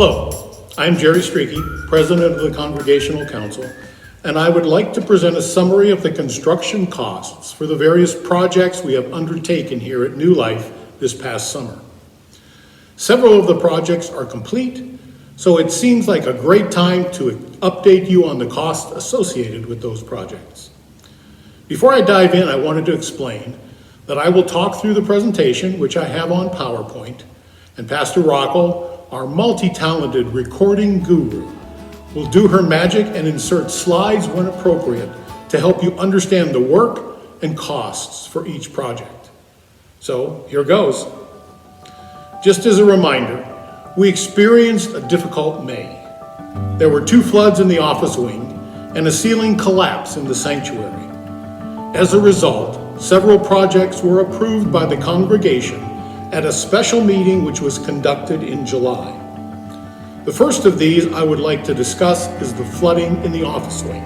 Hello, I'm Jerry Streakey, President of the Congregational Council, and I would like to present a summary of the construction costs for the various projects we have undertaken here at New Life this past summer. Several of the projects are complete, so it seems like a great time to update you on the costs associated with those projects. Before I dive in, I wanted to explain that I will talk through the presentation, which I have on PowerPoint, and Pastor Rockel, our multi-talented recording guru, will do her magic and insert slides when appropriate to help you understand the work and costs for each project. So here goes. Just as a reminder, we experienced a difficult May. There were 2 floods in the office wing and a ceiling collapse in the sanctuary. As a result, several projects were approved by the congregation at a special meeting which was conducted in July. The first of these I would like to discuss is the flooding in the office wing.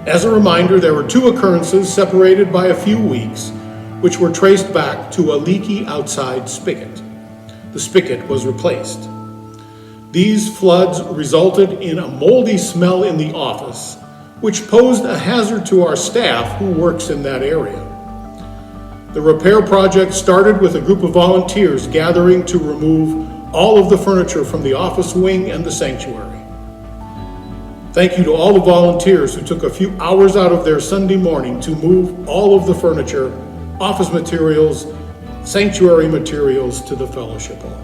As a reminder, there were 2 occurrences separated by a few weeks, which were traced back to a leaky outside spigot. The spigot was replaced. These floods resulted in a moldy smell in the office, which posed a hazard to our staff who works in that area. The repair project started with a group of volunteers gathering to remove all of the furniture from the office wing and the sanctuary. Thank you to all the volunteers who took a few hours out of their Sunday morning to move all of the furniture, office materials, sanctuary materials to the fellowship hall.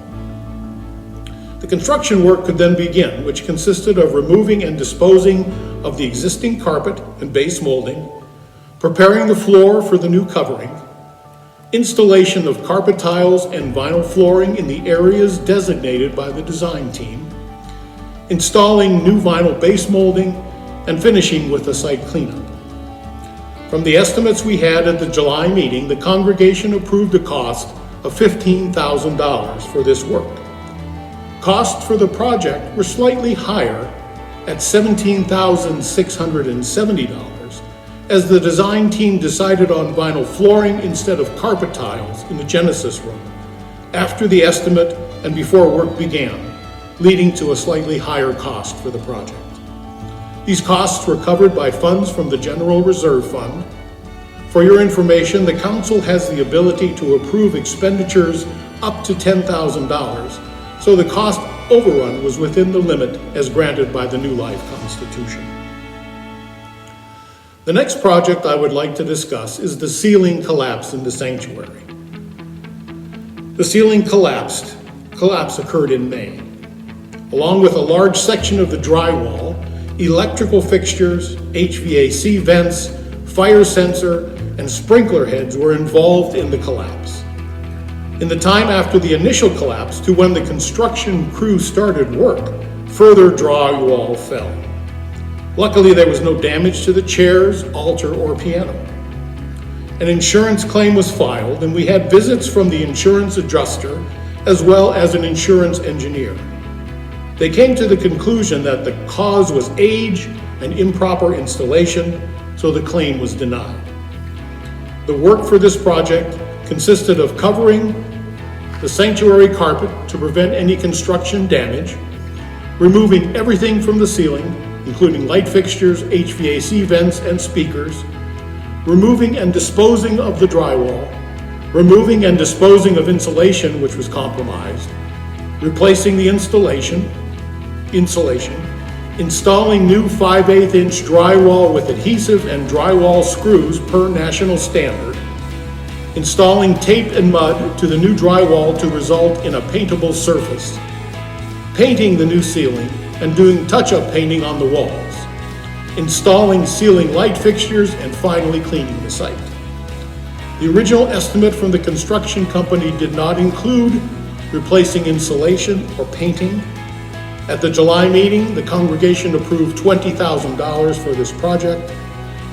The construction work could then begin, which consisted of removing and disposing of the existing carpet and base molding, preparing the floor for the new covering, installation of carpet tiles and vinyl flooring in the areas designated by the design team, installing new vinyl base molding, and finishing with a site cleanup. From the estimates we had at the July meeting, the congregation approved a cost of $15,000 for this work. Costs for the project were slightly higher at $17,670 as the design team decided on vinyl flooring instead of carpet tiles in the Genesis room after the estimate and before work began, leading to a slightly higher cost for the project. These costs were covered by funds from the General Reserve Fund. For your information, the Council has the ability to approve expenditures up to $10,000, so the cost overrun was within the limit as granted by the New Life Constitution. The next project I would like to discuss is the ceiling collapse in the sanctuary. The ceiling collapse occurred in May. Along with a large section of the drywall, electrical fixtures, HVAC vents, fire sensor, and sprinkler heads were involved in the collapse. In the time after the initial collapse to when the construction crew started work, further drywall fell. Luckily, there was no damage to the chairs, altar, or piano. An insurance claim was filed, and we had visits from the insurance adjuster as well as an insurance engineer. They came to the conclusion that the cause was age and improper installation, so the claim was denied. The work for this project consisted of covering the sanctuary carpet to prevent any construction damage, removing everything from the ceiling, including light fixtures, HVAC vents, and speakers, removing and disposing of the drywall, removing and disposing of insulation which was compromised, replacing the insulation, installing new 5/8-inch drywall with adhesive and drywall screws per national standard, installing tape and mud to the new drywall to result in a paintable surface, painting the new ceiling, and doing touch-up painting on the walls, installing ceiling light fixtures, and finally cleaning the site. The original estimate from the construction company did not include replacing insulation or painting. At the July meeting, the congregation approved $20,000 for this project.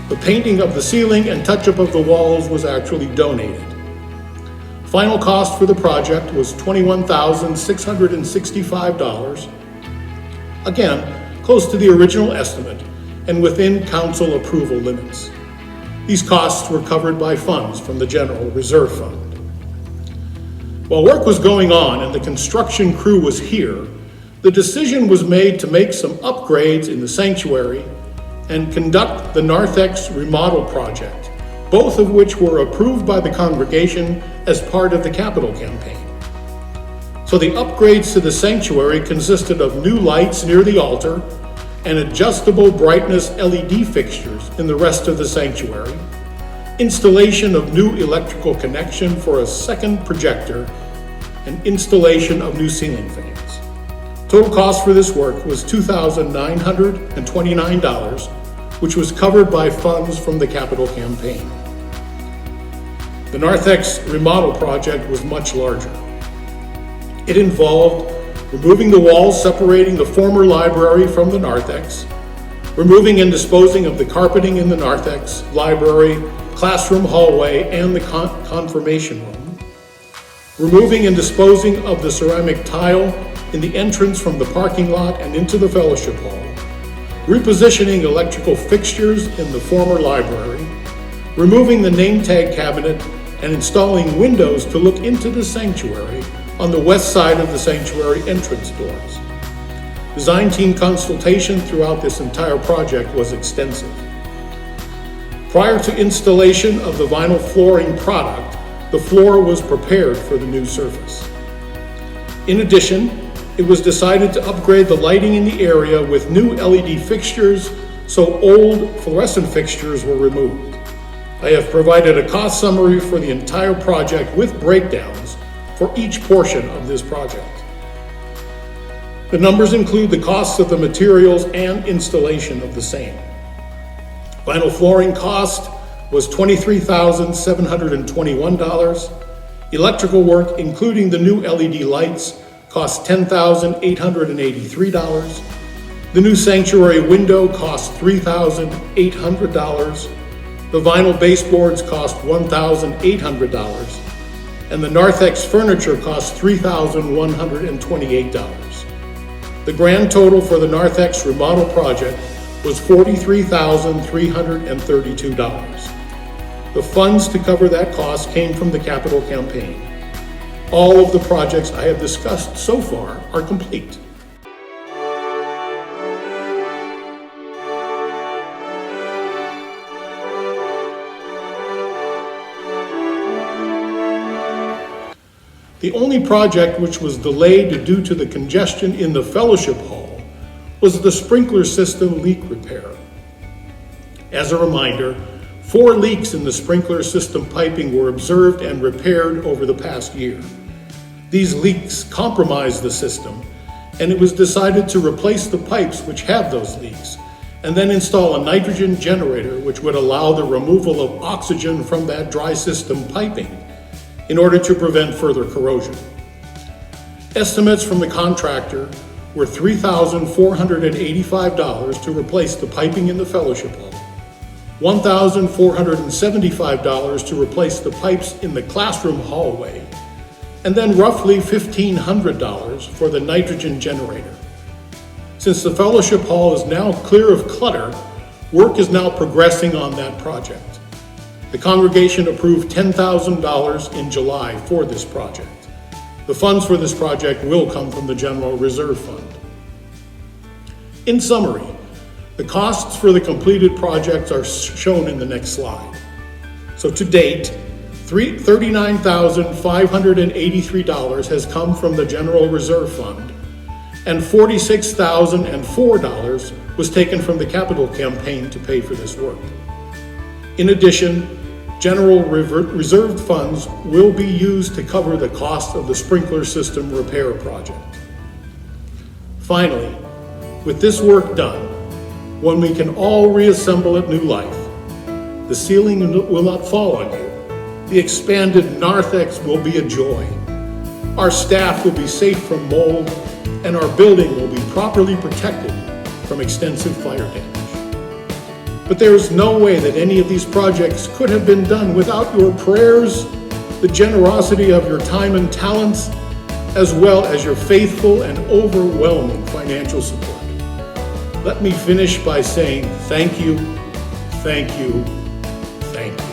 The painting of the ceiling and touch-up of the walls was actually donated. Final cost for the project was $21,665. Again, close to the original estimate and within council approval limits. These costs were covered by funds from the General Reserve Fund. While work was going on and the construction crew was here, the decision was made to make some upgrades in the sanctuary and conduct the narthex remodel project, both of which were approved by the congregation as part of the capital campaign. So the upgrades to the sanctuary consisted of new lights near the altar and adjustable brightness LED fixtures in the rest of the sanctuary, installation of new electrical connection for a second projector, and installation of new ceiling fans. Total cost for this work was $2,929, which was covered by funds from the capital campaign. The narthex remodel project was much larger. It involved removing the walls separating the former library from the narthex, removing and disposing of the carpeting in the narthex, library, classroom hallway, and the confirmation room, removing and disposing of the ceramic tile in the entrance from the parking lot and into the fellowship hall, repositioning electrical fixtures in the former library, removing the name tag cabinet, and installing windows to look into the sanctuary on the west side of the sanctuary entrance doors. Design team consultation throughout this entire project was extensive. Prior to installation of the vinyl flooring product, the floor was prepared for the new surface. In addition, it was decided to upgrade the lighting in the area with new LED fixtures, so old fluorescent fixtures were removed. I have provided a cost summary for the entire project with breakdowns for each portion of this project. The numbers include the costs of the materials and installation of the same. Vinyl flooring cost was $23,721. Electrical work, including the new LED lights, cost $10,883. The new sanctuary window cost $3,800. The vinyl baseboards cost $1,800. And the narthex furniture cost $3,128. The grand total for the narthex remodel project was $43,332. The funds to cover that cost came from the capital campaign. All of the projects I have discussed so far are complete. The only project which was delayed due to the congestion in the fellowship hall was the sprinkler system leak repair. As a reminder, 4 leaks in the sprinkler system piping were observed and repaired over the past year. These leaks compromised the system, and it was decided to replace the pipes which have those leaks, and then install a nitrogen generator which would allow the removal of oxygen from that dry system piping in order to prevent further corrosion. Estimates from the contractor were $3,485 to replace the piping in the fellowship hall, $1,475 to replace the pipes in the classroom hallway, and then roughly $1,500 for the nitrogen generator. Since the fellowship hall is now clear of clutter, work is now progressing on that project. The congregation approved $10,000 in July for this project. The funds for this project will come from the General Reserve Fund. In summary, the costs for the completed projects are shown in the next slide. So to date, $39,583 has come from the General Reserve Fund, and $46,004 was taken from the capital campaign to pay for this work. In addition, General reserved funds will be used to cover the cost of the sprinkler system repair project. Finally, with this work done, when we can all reassemble at New Life, the ceiling will not fall on you. The expanded narthex will be a joy. Our staff will be safe from mold, and our building will be properly protected from extensive fire damage. But there is no way that any of these projects could have been done without your prayers, the generosity of your time and talents, as well as your faithful and overwhelming financial support. Let me finish by saying thank you, thank you, thank you.